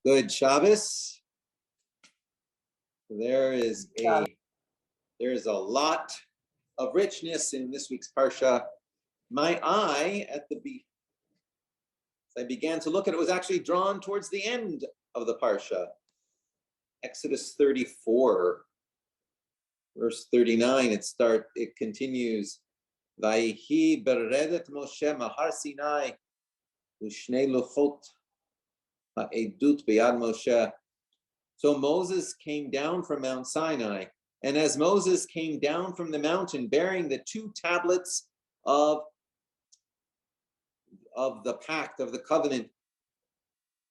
Good Shabbos. There's a lot of richness in this week's Parsha. My eye as I began to look at it, was actually drawn towards the end of the Parsha. Exodus 34, verse 39, it continues. Vayhi beredet Moshe mahar Sinai u'shnei luchot ha'edut beyad Moshe. So Moses came down from Mount Sinai, and as Moses came down from the mountain bearing the 2 tablets of the pact, of the covenant,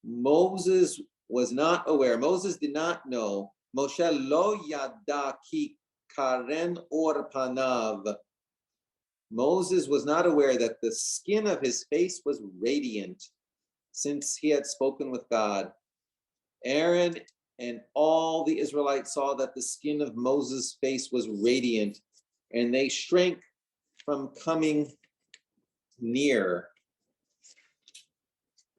Moses was not aware. Moses did not know. Moshe lo yada ki karen or panav. Moses was not aware that the skin of his face was radiant, since he had spoken with God. Aaron and all the Israelites saw that the skin of Moses' face was radiant, and they shrank from coming near.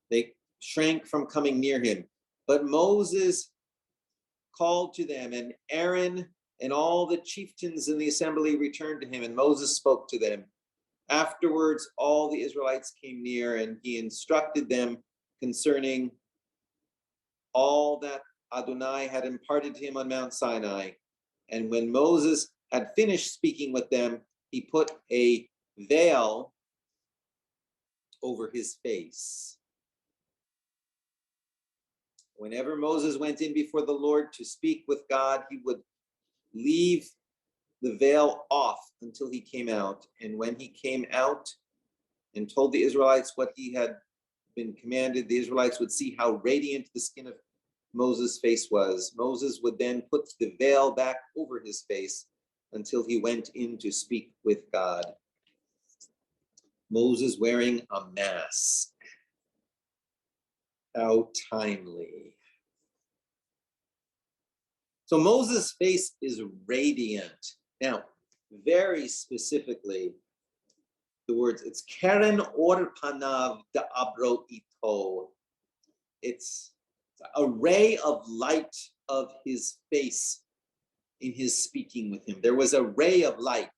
They shrank from coming near him. But Moses called to them, and Aaron and all the chieftains in the assembly returned to him, and Moses spoke to them. Afterwards, all the Israelites came near, and he instructed them concerning all that Adonai had imparted to him on Mount Sinai. And when Moses had finished speaking with them, he put a veil over his face. Whenever Moses went in before the Lord to speak with God, he would leave the veil off until he came out. And when he came out and told the Israelites what he had been commanded, the Israelites would see how radiant the skin of Moses' face was. Moses would then put the veil back over his face until he went in to speak with God. Moses wearing a mask. How timely. So Moses' face is radiant. Now, very specifically, the words, it's Keren or Panav Da'abro Ito. It's a ray of light of his face in his speaking with him. There was a ray of light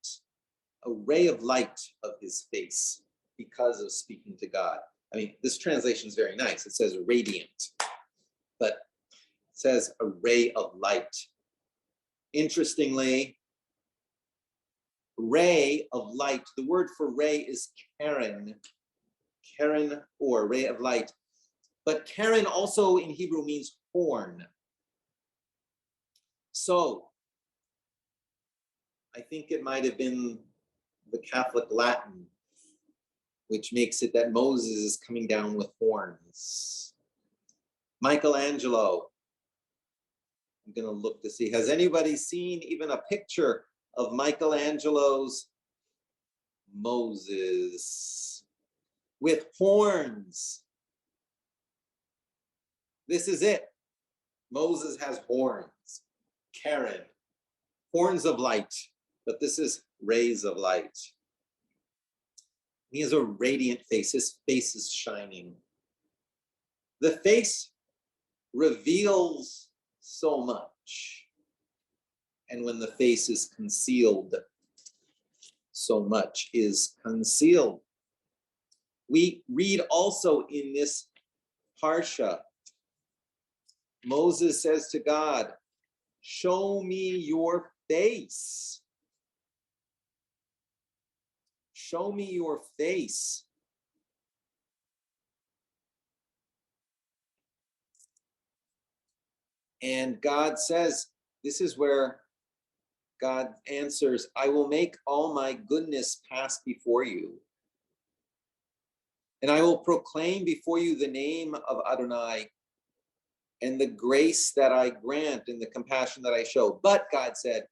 of his face because of speaking to God. I mean, this translation is very nice. It says radiant, but it says a ray of light. Interestingly, ray of light, the word for ray is Keren or ray of light. But Keren also in Hebrew means horn. So I think it might have been the Catholic Latin, which makes it that Moses is coming down with horns. Michelangelo, I'm going to look to see, has anybody seen even a picture of Michelangelo's Moses with horns? This is it. Moses has horns. Keren, horns of light, but this is rays of light. He has a radiant face. His face is shining. The face reveals so much. And when the face is concealed, so much is concealed. We read also in this Parsha, Moses says to God, show me your face. Show me your face. And God says, this is where God answers, I will make all my goodness pass before you. And I will proclaim before you the name of Adonai and the grace that I grant and the compassion that I show. But God said,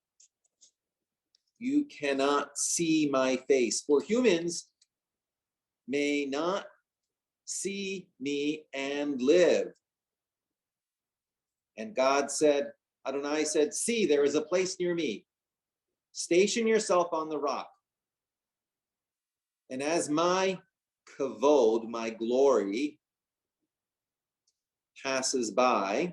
you cannot see my face, for humans may not see me and live. And God said, Adonai said, see, there is a place near me. Station yourself on the rock. And as my kavod, my glory, passes by.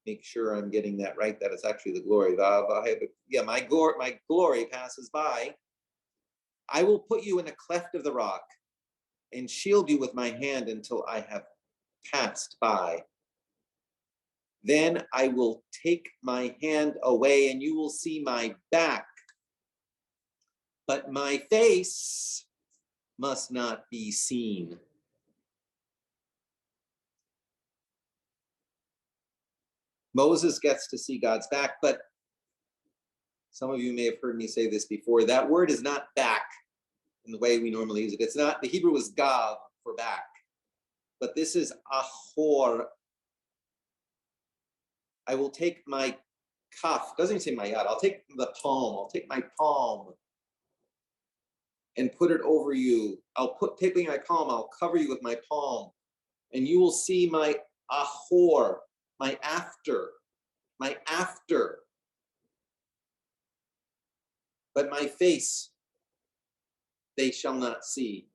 Make sure I'm getting that right, that it's actually the glory. Yeah, my glory passes by. I will put you in a cleft of the rock and shield you with my hand until I have passed by. Then I will take my hand away and you will see my back, but my face must not be seen. Moses gets to see God's back, but some of you may have heard me say this before. That word is not back in the way we normally use it. It's not, the Hebrew is gav for back, but this is ahor. I will take my kaf, doesn't even say my yad, I'll take the palm, I'll take my palm and put it over you. Taking my palm, I'll cover you with my palm, and you will see my ahor, my after. But my face they shall not see.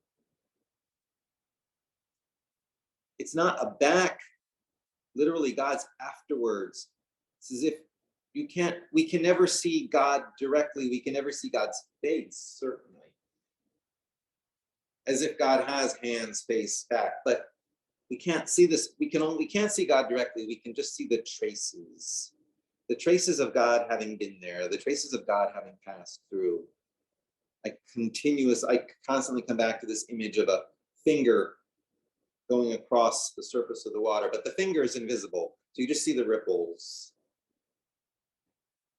It's not a back, literally God's afterwards. It's as if we can never see God directly. We can never see God's face, certainly. As if God has hands, face, back, but we can't see this. We can't see God directly. We can just see the traces of God having been there, the traces of God having passed through. I constantly come back to this image of a finger going across the surface of the water, but the finger is invisible. So you just see the ripples.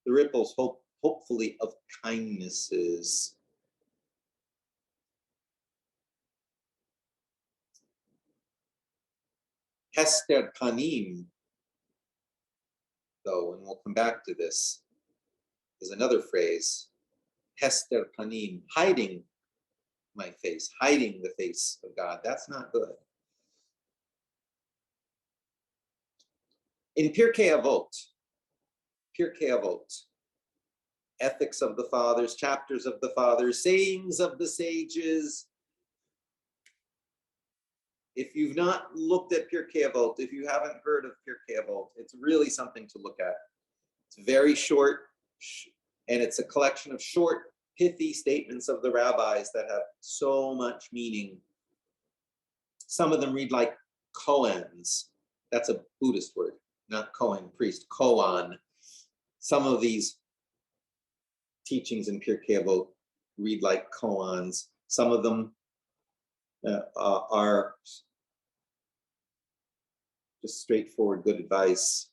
The ripples, hopefully, of kindnesses. Hester panim, though, and we'll come back to this, is another phrase. Hester panim, hiding my face, hiding the face of God. That's not good. In Pirkei Avot, ethics of the fathers, chapters of the fathers, sayings of the sages. If you've not looked at Pirkei Avot, if you haven't heard of Pirkei Avot, it's really something to look at. It's very short, and it's a collection of short, pithy statements of the rabbis that have so much meaning. Some of them read like koans. That's a Buddhist word, not Kohen, priest, koan. Some of these teachings in Pirkei Avot read like koans. Some of them are just straightforward good advice.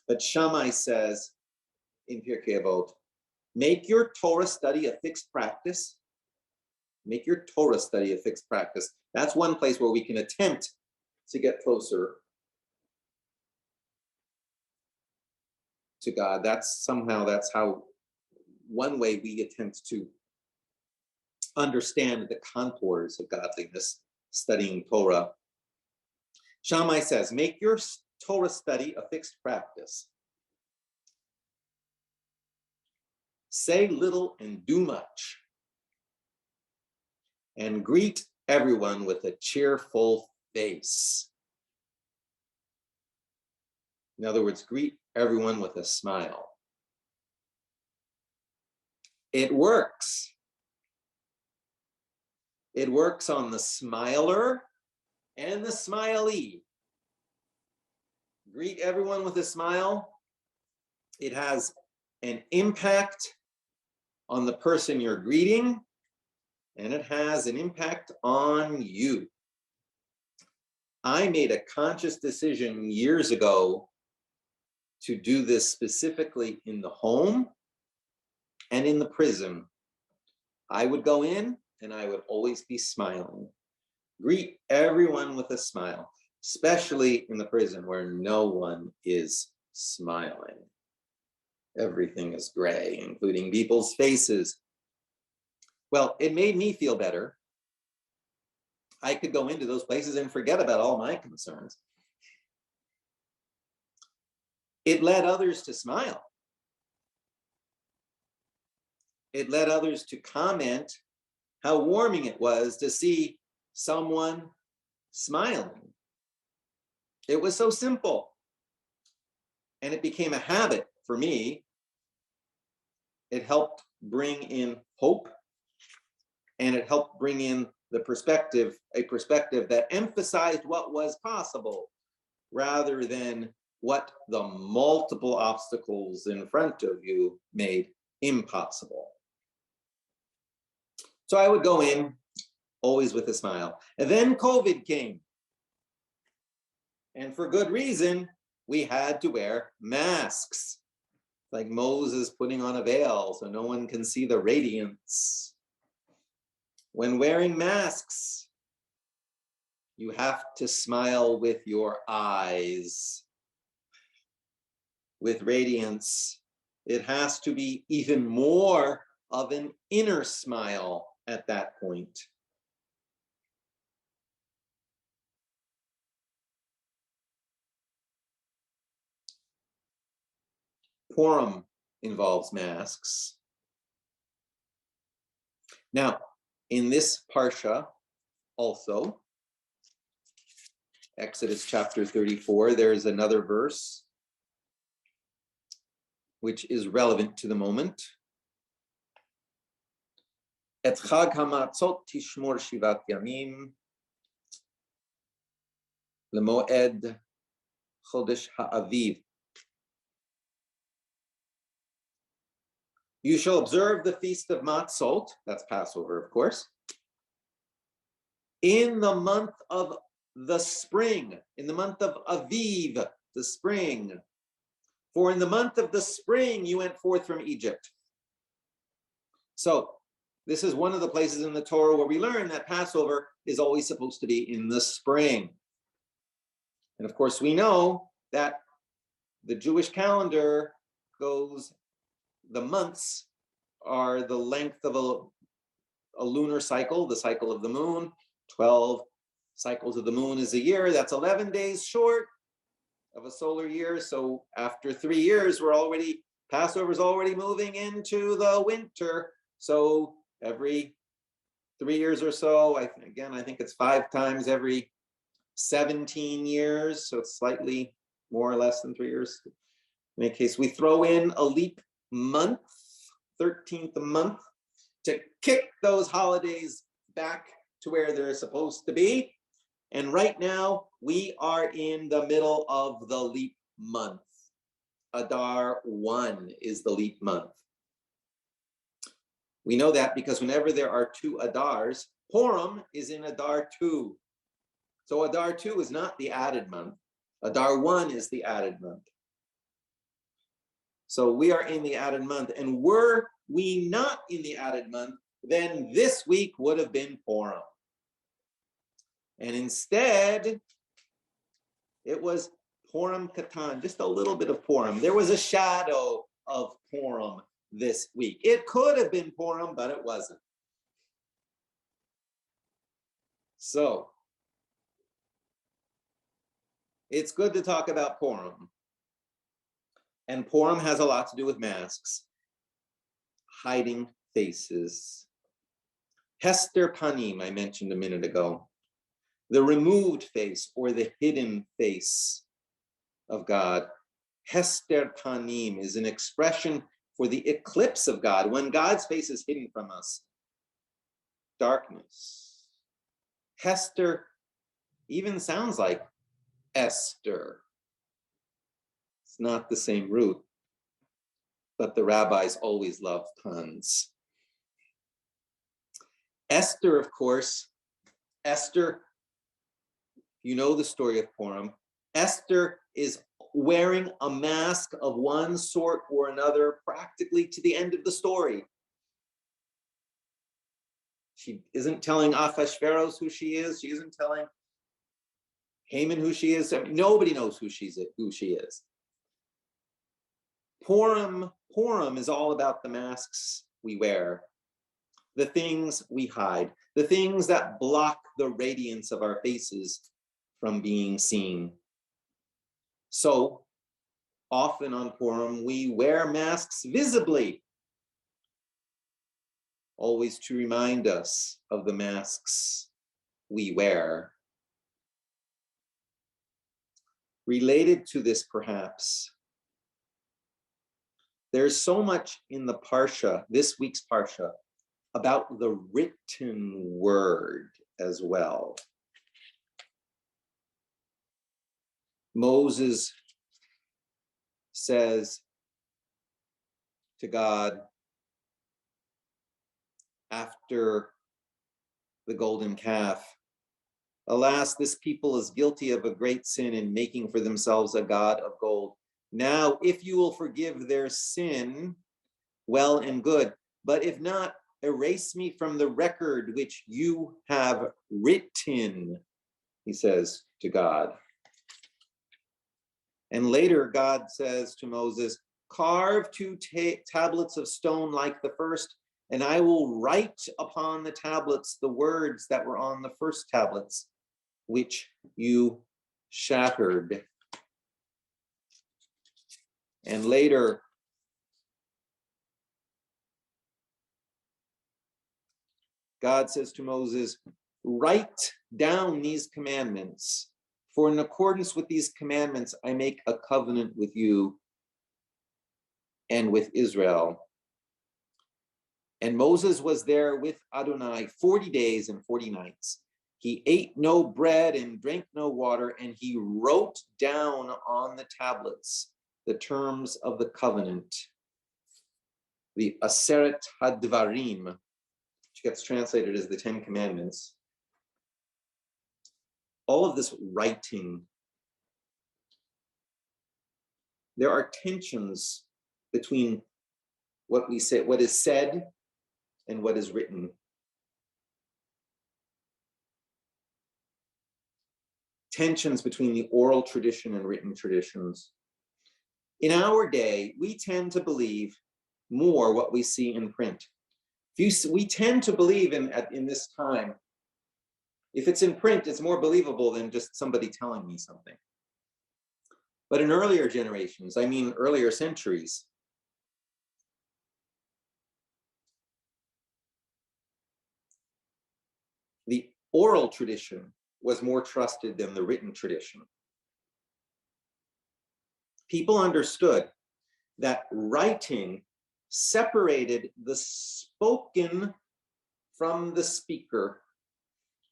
But Shammai says in Pirkei Avot, make your Torah study a fixed practice. Make your Torah study a fixed practice. That's one place where we can attempt to get closer to God. That's how one way we attempt to understand the contours of godliness, studying Torah. Shammai says, make your Torah study a fixed practice. Say little and do much. And greet everyone with a cheerful face. In other words, greet everyone with a smile. It works. It works on the smiler and the smiley. Greet everyone with a smile. It has an impact on the person you're greeting, and it has an impact on you. I made a conscious decision years ago to do this specifically in the home and in the prison. I would go in and I would always be smiling. Greet everyone with a smile, especially in the prison where no one is smiling. Everything is gray, including people's faces. Well, it made me feel better. I could go into those places and forget about all my concerns. It led others to smile. It led others to comment how warming it was to see someone smiling. It was so simple. And it became a habit for me. It helped bring in hope, and it helped bring in a perspective that emphasized what was possible rather than what the multiple obstacles in front of you made impossible. So I would go in always with a smile. And then COVID came. And for good reason, we had to wear masks. Like Moses putting on a veil so no one can see the radiance. When wearing masks, you have to smile with your eyes. With radiance, it has to be even more of an inner smile at that point. Purim involves masks. Now, in this Parsha, also, Exodus chapter 34, there's another verse which is relevant to the moment. Et chag hamatzot tishmor shivat yamim lemoed chodesh ha'aviv. You shall observe the feast of Matzot, that's Passover, of course, in the month of the spring, in the month of Aviv, the spring. For in the month of the spring, you went forth from Egypt. So this is one of the places in the Torah where we learn that Passover is always supposed to be in the spring. And of course, we know that the Jewish calendar goes, the months are the length of a lunar cycle, the cycle of the moon. 12 cycles of the moon is a year. That's 11 days short of a solar year. So after 3 years, Passover's already moving into the winter. So every 3 years or so, I think it's 5 times every 17 years. So it's slightly more or less than 3 years. In any case, we throw in a leap month, 13th month, to kick those holidays back to where they're supposed to be. And right now, we are in the middle of the leap month. Adar 1 is the leap month. We know that because whenever there are 2 Adars, Purim is in Adar 2. So Adar 2 is not the added month. Adar 1 is the added month. So we are in the added month. And were we not in the added month, then this week would have been Purim. And instead, it was Purim Katan, just a little bit of Purim. There was a shadow of Purim this week. It could have been Purim, but it wasn't. So, it's good to talk about Purim. And Purim has a lot to do with masks, hiding faces. Hester Panim, I mentioned a minute ago. The removed face or the hidden face of God. Hester Panim is an expression for the eclipse of God, when God's face is hidden from us. Darkness. Hester even sounds like Esther. It's not the same root, but the rabbis always love puns. Esther, of course, you know the story of Purim. Esther is wearing a mask of one sort or another practically to the end of the story. She isn't telling Ahasuerus who she is. She isn't telling Haman who she is. I mean, nobody knows who she is. Purim is all about the masks we wear, the things we hide, the things that block the radiance of our faces from being seen. So often on Purim, we wear masks visibly, always to remind us of the masks we wear. Related to this, perhaps, there's so much in the Parsha, this week's Parsha, about the written word as well. Moses says to God after the golden calf, "Alas, this people is guilty of a great sin in making for themselves a god of gold. Now, if you will forgive their sin, well and good. But if not, erase me from the record which you have written," he says to God. And later, God says to Moses, "Carve two tablets of stone like the first, and I will write upon the tablets the words that were on the first tablets, which you shattered." And later, God says to Moses, "Write down these commandments, for in accordance with these commandments, I make a covenant with you and with Israel." And Moses was there with Adonai 40 days and 40 nights. He ate no bread and drank no water, and he wrote down on the tablets the terms of the covenant, the Aseret HaDvarim, which gets translated as the Ten Commandments. All of this writing, there are tensions between what we say, what is said, and what is written. Tensions between the oral tradition and written traditions. In our day, we tend to believe more what we see in print. We tend to believe in this time, if it's in print, it's more believable than just somebody telling me something. But in earlier generations, I mean earlier centuries, the oral tradition was more trusted than the written tradition. People understood that writing separated the spoken from the speaker.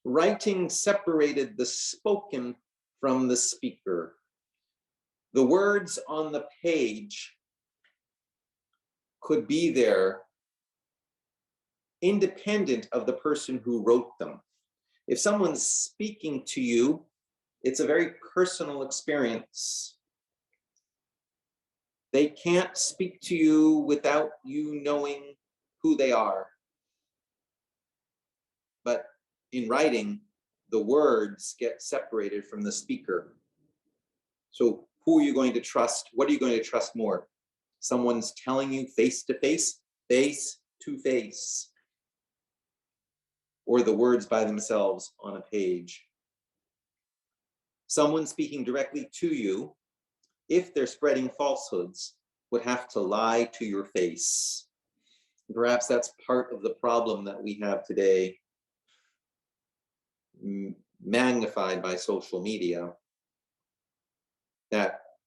Writing separated the spoken from the speaker. The words on the page could be there independent of the person who wrote them. If someone's speaking to you, it's a very personal experience. They can't speak to you without you knowing who they are. But in writing, the words get separated from the speaker. So who are you going to trust? What are you going to trust more? Someone's telling you face to face, or the words by themselves on a page? Someone speaking directly to you, if they're spreading falsehoods, would have to lie to your face. Perhaps that's part of the problem that we have today, magnified by social media, that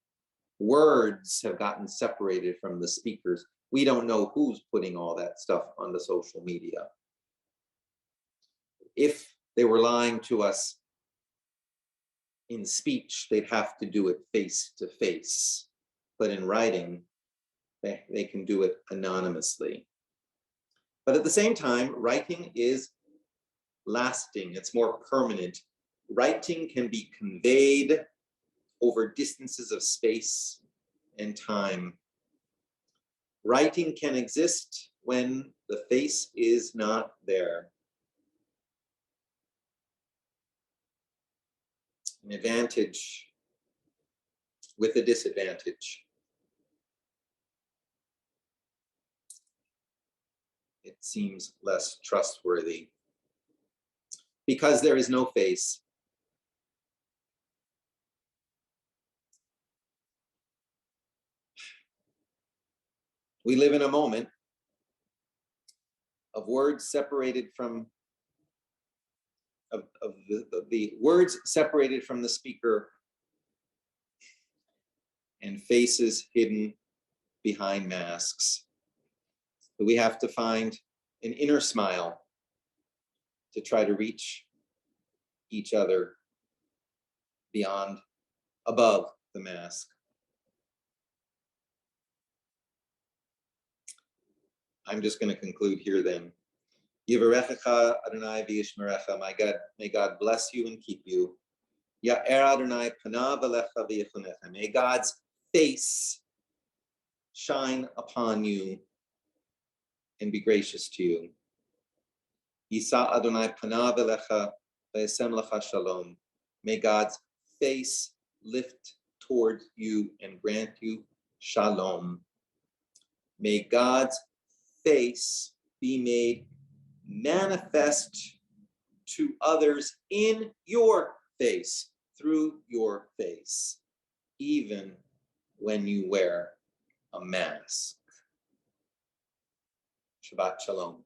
words have gotten separated from the speakers. We don't know who's putting all that stuff on the social media. If they were lying to us in speech, they'd have to do it face to face. But in writing, they can do it anonymously. But at the same time, writing is lasting, it's more permanent. Writing can be conveyed over distances of space and time. Writing can exist when the face is not there. An advantage with a disadvantage. It seems less trustworthy because there is no face. We live in a moment of words separated from the words separated from the speaker and faces hidden behind masks. So we have to find an inner smile to try to reach each other above the mask. I'm just going to conclude here then. Yivarechecha Adonai v'yishmerecha. May God bless you and keep you. Ya'er Adonai panav alecha v'yechunecha. May God's face shine upon you and be gracious to you. Yisa Adonai panav alecha v'yasem lecha shalom. May God's face lift toward you and grant you shalom. May God's face be made manifest to others in your face, through your face, even when you wear a mask. Shabbat Shalom.